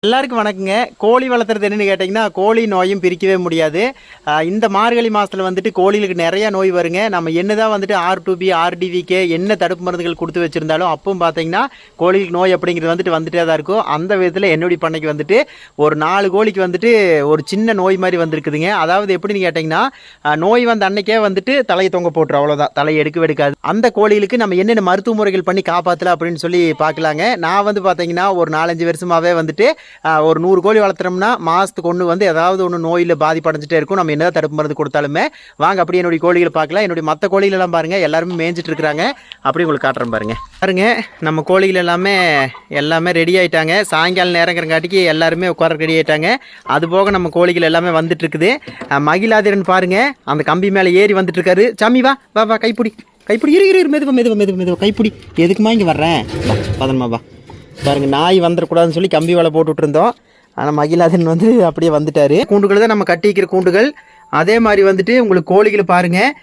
எல்லாருக்கும் வணக்கங்க. கோழி வளர்த்துறது என்னன்னு கேட்டிங்கன்னா, கோழி நோயும் பிரிக்கவே முடியாது. இந்த மார்கழி மாதத்தில் வந்துட்டு கோழிகளுக்கு நிறையா நோய் வருங்க. நம்ம என்ன தான் வந்துட்டு R2B RDVK என்ன தடுப்பு மருந்துகள் கொடுத்து வச்சுருந்தாலும் அப்பவும் பார்த்தீங்கன்னா கோழிகளுக்கு நோய் அப்படிங்கிறது வந்துட்டே தான் இருக்கும். அந்த விதத்தில் என்னுடைய பண்ணைக்கு வந்துட்டு ஒரு 4 கோழிக்கு வந்துட்டு ஒரு சின்ன நோய் மாதிரி வந்திருக்குதுங்க. அதாவது எப்படின்னு கேட்டிங்கன்னா, நோய் வந்த அன்னைக்கே வந்துட்டு தலையை தொங்க போட்டுரும், அவ்வளோதான், தலையை எடுக்காது. அந்த கோழிகளுக்கு நம்ம என்னென்ன மருத்துவ முறைகள் பண்ணி காப்பாற்றலாம் அப்படின்னு சொல்லி பார்க்கலாங்க. நான் வந்து பார்த்தீங்கன்னா ஒரு 4-5 வருஷமாகவே வந்துட்டு ஒரு 100 கோழி வளர்த்துறோம்னா மாதத்துக்கு ஒன்று வந்து ஏதாவது ஒன்று நோயில் பாதிப்படைஞ்சிட்டே இருக்கும். நம்ம என்ன தடுப்பு மருந்து கொடுத்தாலுமே வாங்க அப்படி என்னுடைய கோழிகளை பார்க்கலாம். என்னுடைய மற்ற கோழிகளெல்லாம் பாருங்கள், எல்லாருமே மேய்ஞ்சிட்டு இருக்கிறாங்க. அப்படி உங்களுக்கு காட்டுறேன் பாருங்க. நம்ம கோழிகள் எல்லாமே ரெடி ஆகிட்டாங்க. சாயங்காலம் நேரங்கிறங்காட்டிக்கு எல்லாருமே உட்கார ரெடி ஆகிட்டாங்க. அதுபோக நம்ம கோழிகள் எல்லாமே வந்துட்டு இருக்குது. மகிழாதிரன் பாருங்க, அந்த கம்பி மேலே ஏறி வந்துட்டு இருக்காரு. சாமி வா வா வா, கைப்பிடி இரு மெதுவா கைப்பிடி. எதுக்குமா இங்கே வர்றேன், பதனமா வா. பாருங்க, நாய் வந்துடக்கூடாதுன்னு சொல்லி கம்பி வேலை போட்டுட்டு இருந்தோம். ஆனால் மகிழாதன் வந்து அப்படியே வந்துட்டார். கூண்டுகள் தான் நம்ம கட்டி வைக்கிற கூண்டுகள். அதே மாதிரி வந்துட்டு உங்களுக்கு கோழிகள் பாருங்கள்,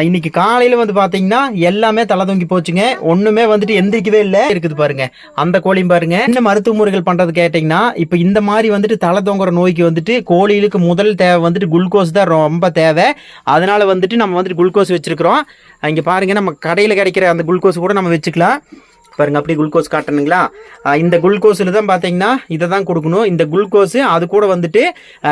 இன்னைக்கு காலையில் வந்து பார்த்தீங்கன்னா எல்லாமே தலை தொங்கி போச்சுங்க. ஒன்றுமே வந்துட்டு எந்திரிக்கவே இல்லை இருக்குது பாருங்க. அந்த கோழியும் பாருங்க. என்ன மருத்துவ முறைகள் பண்ணுறது கேட்டிங்கன்னா, இப்போ இந்த மாதிரி வந்துட்டு தலை தொங்குற நோய்க்கு வந்துட்டு கோழிகளுக்கு முதல் தேவை வந்துட்டு குளுக்கோஸ் தான் ரொம்ப தேவை. அதனால வந்துட்டு நம்ம வந்துட்டு குளுக்கோஸ் வச்சுருக்கிறோம். இங்கே பாருங்கள், நம்ம கடையில் கிடைக்கிற அந்த குளுக்கோஸ் கூட நம்ம வச்சுக்கலாம். பாருங்க, அப்படி குளுக்கோஸ் காட்டணுங்களா. இந்த குளுக்கோஸில் தான் பார்த்தீங்கன்னா இதை தான் கொடுக்கணும். இந்த குளுக்கோஸு அது கூட வந்துட்டு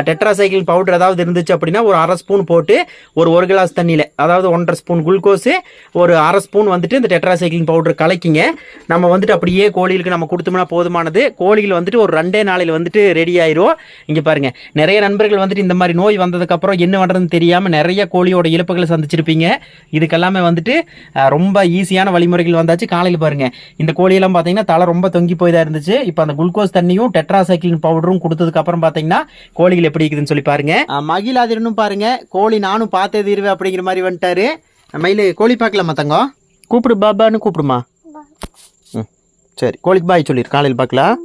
டெட்ராசைக்கிள் பவுடர் ஏதாவது இருந்துச்சு அப்படின்னா ஒரு 1/2 ஸ்பூன் போட்டு ஒரு கிளாஸ் தண்ணியில், அதாவது 1.5 ஸ்பூன் குளுக்கோஸு ஒரு 1/2 ஸ்பூன் வந்துட்டு இந்த டெட்ராசைக்கிள் பவுடர் கலக்கிங்க. நம்ம வந்துட்டு அப்படியே கோழிகளுக்கு நம்ம கொடுத்தோம்னா போதுமானது. கோழிகள் வந்துட்டு ஒரு 2 நாளையில் வந்துட்டு ரெடி ஆயிரும். இங்கே பாருங்கள், நிறைய நண்பர்கள் வந்துட்டு இந்த மாதிரி நோய் வந்ததுக்கப்புறம் என்ன பண்ணுறதுன்னு தெரியாமல் நிறைய கோழியோட இழப்புகளை சந்திச்சிருப்பீங்க. இதுக்கெல்லாமே வந்துட்டு ரொம்ப ஈஸியான வழிமுறைகள் வந்தாச்சு. காலையில் பாருங்கள், இந்த கோழியெல்லாம் பார்த்தீங்கன்னா தலை ரொம்ப தொங்கி போய் தான் இருந்துச்சு. இப்போ அந்த குளுக்கோஸ் தண்ணியும் டெட்ராசைக்கிளின் பவுடரும் கொடுத்ததுக்கு அப்புறம் பார்த்தீங்கன்னா கோழிகள் எப்படி இருக்குதுன்னு சொல்லி பாருங்க. மகிழாதிரனும் பாருங்க, கோழி நானும் பார்த்தே தீருவேன் அப்படிங்கிற மாதிரி வந்துட்டாரு. மயிலு, கோழி பார்க்கலாமா தங்கம்? கூப்பிடு, பாபான்னு கூப்பிடுமா. சரி, கோழிக்கு பாய் சொல்லிடு, காலையில் பார்க்கலாம்.